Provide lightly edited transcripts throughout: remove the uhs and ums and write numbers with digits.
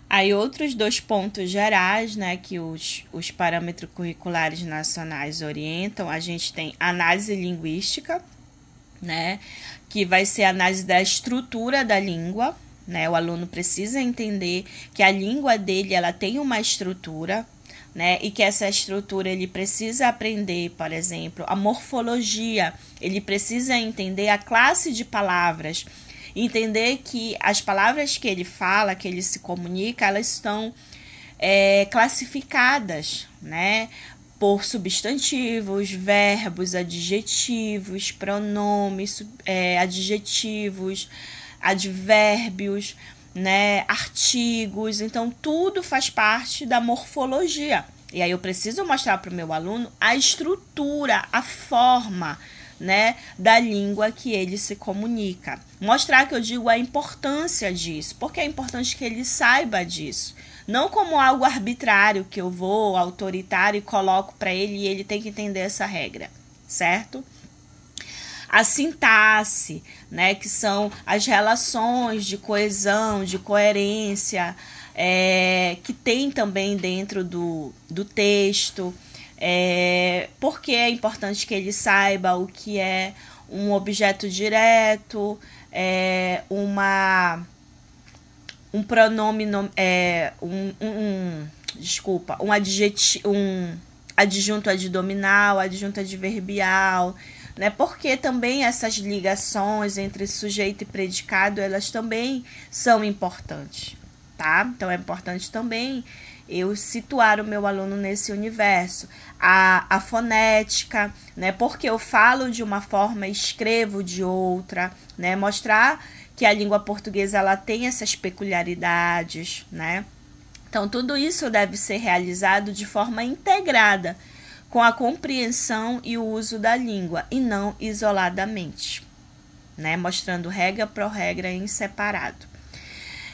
Aí outros dois pontos gerais, né, que os parâmetros curriculares nacionais orientam, a gente tem análise linguística, né, que vai ser a análise da estrutura da língua, né, o aluno precisa entender que a língua dele, ela tem uma estrutura, né, e que essa estrutura ele precisa aprender, por exemplo, a morfologia, ele precisa entender a classe de palavras, entender que as palavras que ele fala, que ele se comunica, elas estão classificadas, né, por substantivos, verbos, adjetivos, pronomes, adjetivos, advérbios, né, artigos. Então, tudo faz parte da morfologia. E aí eu preciso mostrar para o meu aluno a estrutura, a forma, né, da língua que ele se comunica. Mostrar, que eu digo, a importância disso, porque é importante que ele saiba disso. Não como algo arbitrário que eu vou, autoritário, e coloco para ele e ele tem que entender essa regra, certo? A sintaxe, né, que são as relações de coesão, de coerência, que tem também dentro do texto. Porque é importante que ele saiba o que é um objeto direto, um pronome, um adjunto adnominal, adjunto adverbial, né? Porque também essas ligações entre sujeito e predicado, elas também são importantes, tá? Então é importante também eu situar o meu aluno nesse universo. A fonética, né? Porque eu falo de uma forma, escrevo de outra, né? Mostrar que a língua portuguesa ela tem essas peculiaridades, né? Então, tudo isso deve ser realizado de forma integrada com a compreensão e o uso da língua, e não isoladamente, né? Mostrando regra por regra em separado.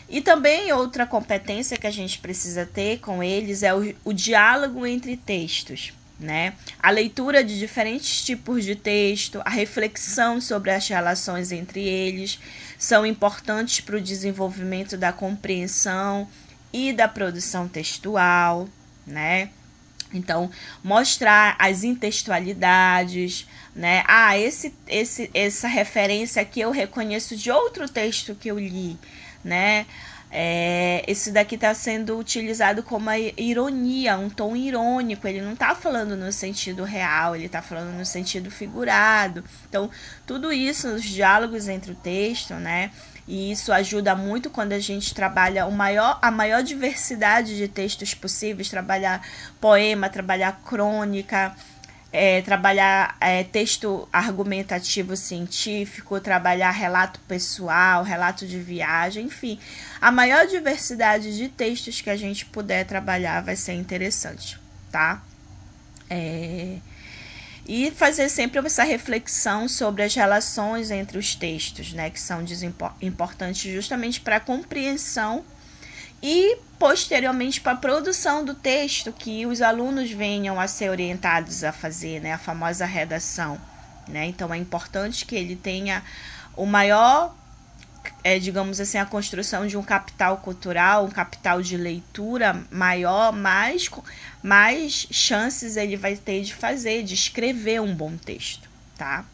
E também outra competência que a gente precisa ter com eles é o diálogo entre textos, né? A leitura de diferentes tipos de texto, a reflexão sobre as relações entre eles são importantes para o desenvolvimento da compreensão e da produção textual, né? Então, mostrar as intertextualidades, né? Essa referência aqui eu reconheço de outro texto que eu li, né? Esse daqui está sendo utilizado como a ironia, um tom irônico. Ele não está falando no sentido real, ele está falando no sentido figurado. Então, tudo isso nos diálogos entre o texto, né? E isso ajuda muito quando a gente trabalha a maior diversidade de textos possíveis, trabalhar poema, trabalhar crônica, trabalhar texto argumentativo científico, trabalhar relato pessoal, relato de viagem, enfim. A maior diversidade de textos que a gente puder trabalhar vai ser interessante, tá? E fazer sempre essa reflexão sobre as relações entre os textos, né, que são importantes justamente para a compreensão e, posteriormente, para a produção do texto, que os alunos venham a ser orientados a fazer, né, a famosa redação, né? Então, é importante que ele tenha o maior, digamos assim, a construção de um capital cultural, um capital de leitura maior, mais chances ele vai ter de escrever um bom texto, tá?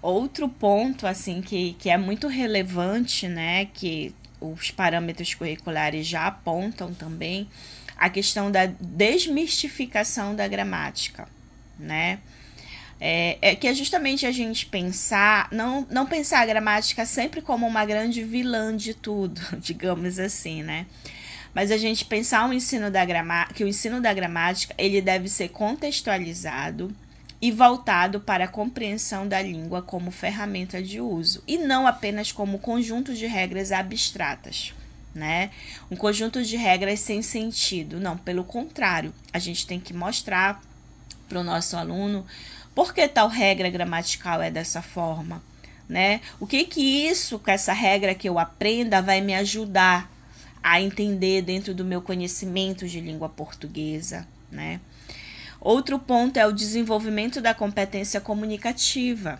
Outro ponto, assim, que é muito relevante, né, que os parâmetros curriculares já apontam também, a questão da desmistificação da gramática, né? Que é justamente a gente pensar, não pensar a gramática sempre como uma grande vilã de tudo, digamos assim, né? Mas a gente pensar que o ensino da gramática ele deve ser contextualizado e voltado para a compreensão da língua como ferramenta de uso, e não apenas como conjunto de regras abstratas, né? Um conjunto de regras sem sentido. Não, pelo contrário, a gente tem que mostrar para o nosso aluno por que tal regra gramatical é dessa forma, né? O que com essa regra que eu aprenda vai me ajudar a entender dentro do meu conhecimento de língua portuguesa, né? Outro ponto é o desenvolvimento da competência comunicativa,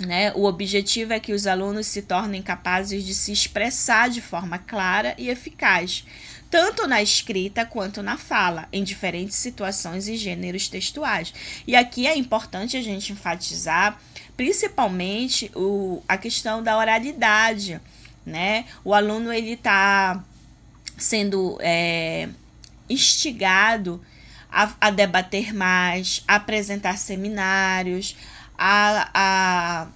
né? O objetivo é que os alunos se tornem capazes de se expressar de forma clara e eficaz, tanto na escrita quanto na fala, em diferentes situações e gêneros textuais. E aqui é importante a gente enfatizar, principalmente, a questão da oralidade, né? O aluno ele está sendo instigado a debater mais, a apresentar seminários, a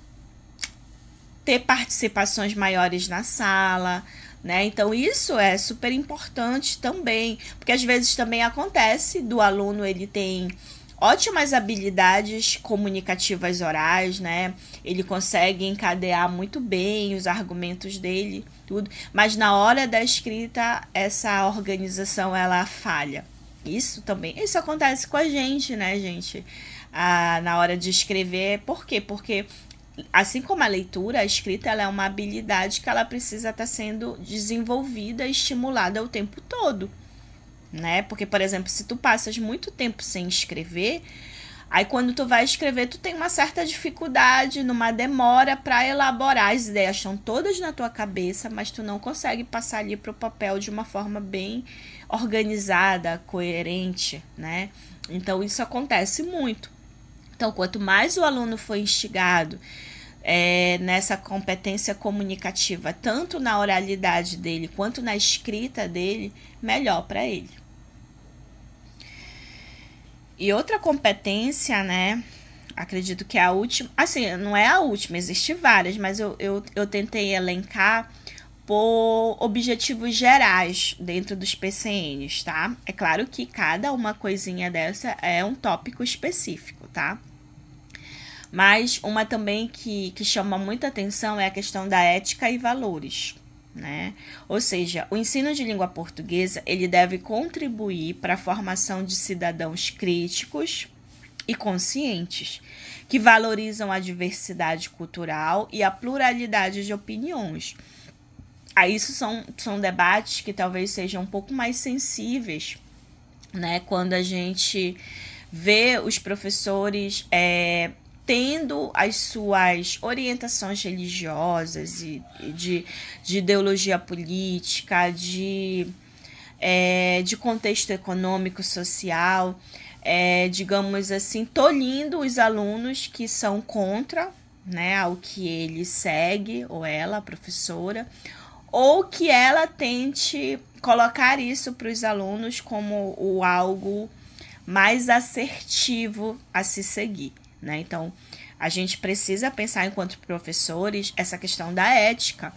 ter participações maiores na sala, né? Então isso é super importante também, porque às vezes também acontece do aluno ele tem ótimas habilidades comunicativas orais, né? Ele consegue encadear muito bem os argumentos dele, tudo, mas na hora da escrita essa organização ela falha. Isso acontece com a gente, né, gente? Na hora de escrever, por quê? Porque assim como a leitura, a escrita ela é uma habilidade que ela precisa estar sendo desenvolvida e estimulada o tempo todo, né? Porque, por exemplo, se tu passas muito tempo sem escrever, aí quando tu vai escrever, tu tem uma certa dificuldade, numa demora para elaborar, as ideias estão todas na tua cabeça, mas tu não consegue passar ali para o papel de uma forma bem organizada, coerente, né? Então isso acontece muito. Então, quanto mais o aluno for instigado nessa competência comunicativa, tanto na oralidade dele quanto na escrita dele, melhor para ele. E outra competência, né? Acredito que é a última. Assim, não é a última, existem várias, mas eu tentei elencar por objetivos gerais dentro dos PCNs, tá? É claro que cada uma coisinha dessa é um tópico específico, tá? Mas uma também que chama muita atenção é a questão da ética e valores, né? Ou seja, o ensino de língua portuguesa ele deve contribuir para a formação de cidadãos críticos e conscientes, que valorizam a diversidade cultural e a pluralidade de opiniões. Aí isso são debates que talvez sejam um pouco mais sensíveis, né? Quando a gente vê os professores tendo as suas orientações religiosas e de ideologia política, de contexto econômico, social, digamos assim, tolhindo os alunos que são contra, né, ao que ele segue, ou ela, a professora, ou que ela tente colocar isso para os alunos como algo mais assertivo a se seguir, né? Então, a gente precisa pensar, enquanto professores, essa questão da ética,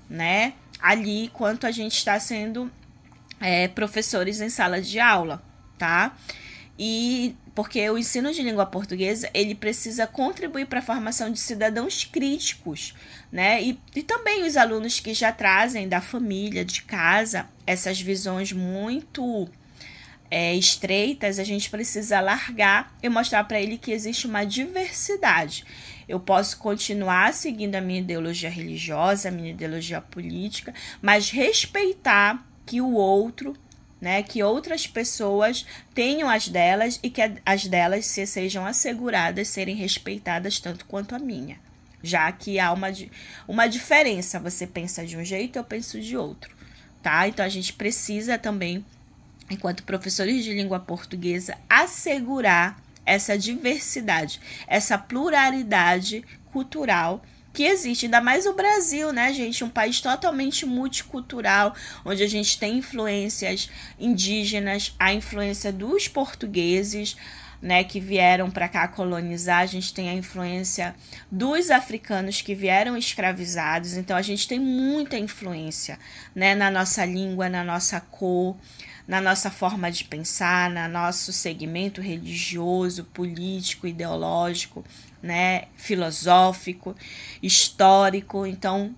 né? Ali, enquanto a gente está sendo professores em sala de aula, tá? E porque o ensino de língua portuguesa, ele precisa contribuir para a formação de cidadãos críticos, né? E também os alunos que já trazem da família, de casa, essas visões muito estreitas, a gente precisa largar e mostrar para ele que existe uma diversidade. Eu posso continuar seguindo a minha ideologia religiosa, a minha ideologia política, mas respeitar que o outro, né, que outras pessoas tenham as delas e que as delas sejam asseguradas serem respeitadas tanto quanto a minha. Já que há uma diferença, você pensa de um jeito, eu penso de outro, tá? Então a gente precisa também, enquanto professores de língua portuguesa, assegurar essa diversidade, essa pluralidade cultural que existe, ainda mais o Brasil, né, gente? Um país totalmente multicultural, onde a gente tem influências indígenas, a influência dos portugueses, né, que vieram para cá colonizar, a gente tem a influência dos africanos que vieram escravizados, então a gente tem muita influência, né, na nossa língua, na nossa cor, na nossa forma de pensar, no nosso segmento religioso, político, ideológico, né, filosófico, histórico. Então,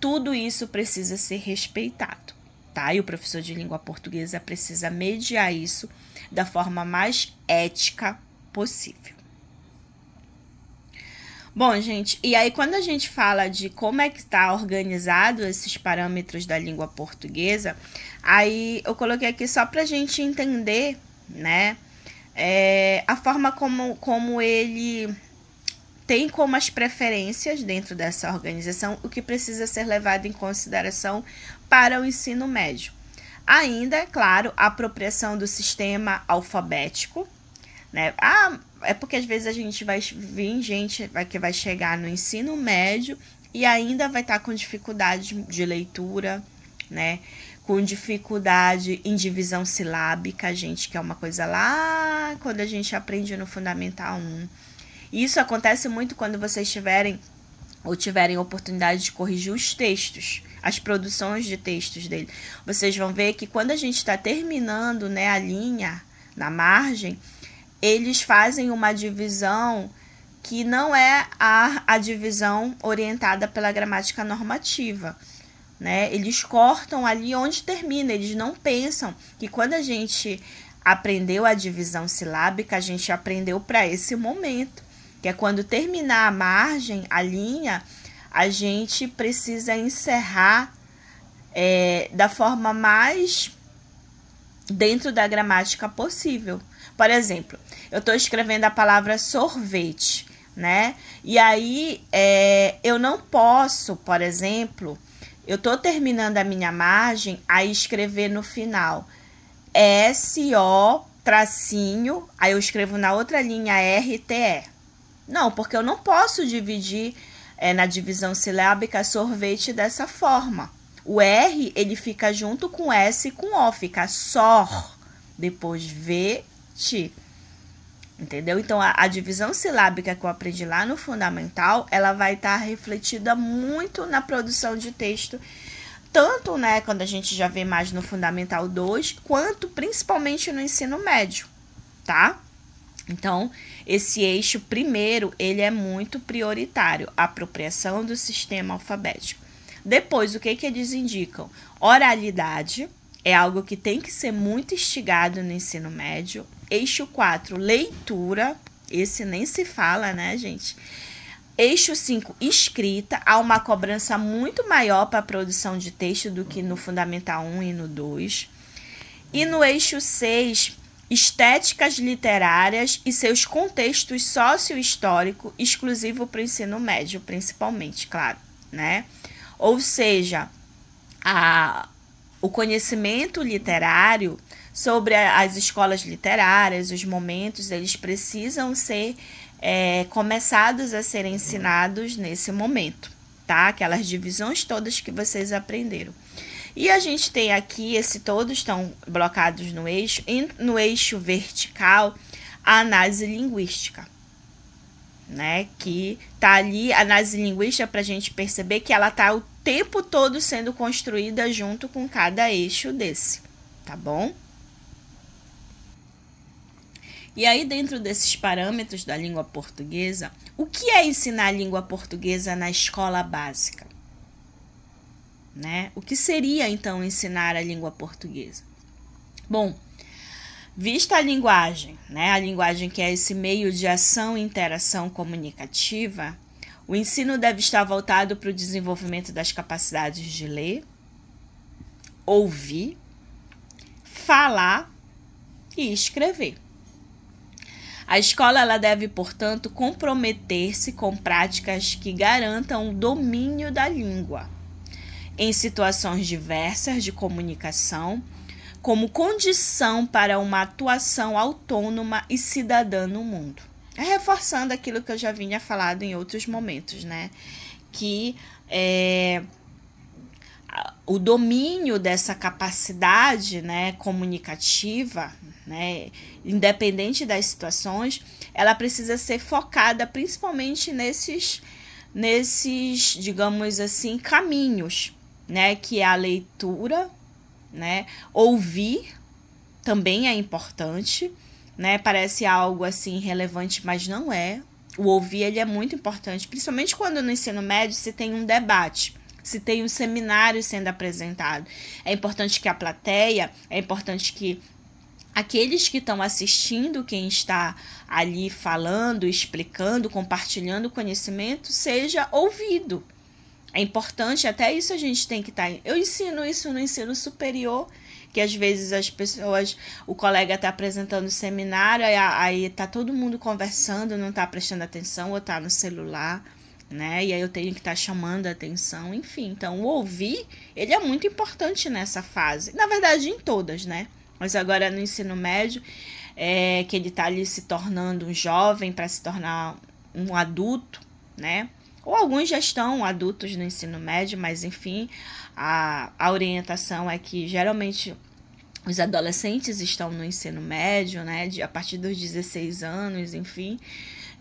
tudo isso precisa ser respeitado, tá? E o professor de língua portuguesa precisa mediar isso da forma mais ética possível. Bom, gente, e aí quando a gente fala de como é que está organizado esses parâmetros da língua portuguesa, aí eu coloquei aqui só para a gente entender, né, a forma como ele tem como as preferências dentro dessa organização o que precisa ser levado em consideração para o ensino médio. Ainda, é claro, a apropriação do sistema alfabético, né? É porque às vezes a gente vai vir gente que vai chegar no ensino médio e ainda vai estar com dificuldade de leitura, né? Com dificuldade em divisão silábica, gente, que é uma coisa lá quando a gente aprende no Fundamental 1. Isso acontece muito quando vocês tiverem oportunidade de corrigir os textos, as produções de textos dele. Vocês vão ver que quando a gente está terminando, né, a linha na margem, eles fazem uma divisão que não é a divisão orientada pela gramática normativa, né? Eles cortam ali onde termina, eles não pensam que quando a gente aprendeu a divisão silábica, a gente aprendeu para esse momento, que é quando terminar a margem, a linha, a gente precisa encerrar da forma mais dentro da gramática possível. Por exemplo, eu estou escrevendo a palavra sorvete, né? E aí eu não posso, por exemplo, eu estou terminando a minha margem, aí escrever no final SO tracinho, aí eu escrevo na outra linha RTE. Não, porque eu não posso dividir na divisão silábica sorvete dessa forma. O R, ele fica junto com S e com O, fica SOR, depois VT. Entendeu? Então, a divisão silábica que eu aprendi lá no Fundamental, ela vai estar refletida muito na produção de texto, tanto, né, quando a gente já vê mais no Fundamental 2, quanto principalmente no ensino médio, tá? Então, esse eixo primeiro, ele é muito prioritário, a apropriação do sistema alfabético. Depois, o que eles indicam? Oralidade é algo que tem que ser muito instigado no ensino médio. Eixo 4, leitura, esse nem se fala, né, gente? Eixo 5, escrita, há uma cobrança muito maior para a produção de texto do que no Fundamental 1 e no 2. E no eixo 6, estéticas literárias e seus contextos socio-históricos, exclusivo para o ensino médio, principalmente, claro, né? Ou seja, o conhecimento literário sobre as escolas literárias, os momentos, eles precisam ser começados a ser ensinados nesse momento, tá? Aquelas divisões todas que vocês aprenderam. E a gente tem aqui, todos estão blocados no eixo, e no eixo vertical, a análise linguística, né? Que tá ali, a análise linguística, para a gente perceber que ela tá o tempo todo sendo construída junto com cada eixo desse, tá bom? E aí, dentro desses parâmetros da língua portuguesa, o que é ensinar a língua portuguesa na escola básica? Né? O que seria, então, ensinar a língua portuguesa? Bom, vista a linguagem, né? A linguagem que é esse meio de ação e interação comunicativa, o ensino deve estar voltado para o desenvolvimento das capacidades de ler, ouvir, falar e escrever. A escola ela deve, portanto, comprometer-se com práticas que garantam o domínio da língua em situações diversas de comunicação, como condição para uma atuação autônoma e cidadã no mundo. Reforçando aquilo que eu já vinha falado em outros momentos, né? Que o domínio dessa capacidade, né, comunicativa, né, independente das situações, ela precisa ser focada principalmente nesses, digamos assim, caminhos, né, que é a leitura, né, ouvir também é importante, né, parece algo assim relevante, mas não é. O ouvir ele é muito importante, principalmente quando no ensino médio se tem um debate, se tem um seminário sendo apresentado. É importante que a plateia, é importante que aqueles que estão assistindo, quem está ali falando, explicando, compartilhando conhecimento, seja ouvido. É importante, até isso a gente tem que estar... Eu ensino isso no ensino superior, que às vezes as pessoas, o colega está apresentando o seminário, aí tá todo mundo conversando, não está prestando atenção ou está no celular, né? E aí eu tenho que estar chamando a atenção, enfim. Então, o ouvir, ele é muito importante nessa fase. Na verdade, em todas, né? Mas agora no ensino médio, que ele está ali se tornando um jovem para se tornar um adulto, né? Ou alguns já estão adultos no ensino médio, mas enfim, a orientação é que geralmente os adolescentes estão no ensino médio, né? A partir dos 16 anos, enfim.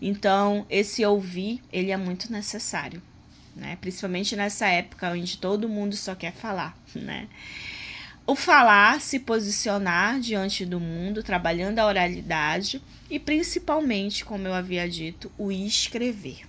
Então, esse ouvir, ele é muito necessário, né? Principalmente nessa época onde todo mundo só quer falar, né? O falar, se posicionar diante do mundo, trabalhando a oralidade e principalmente, como eu havia dito, o escrever.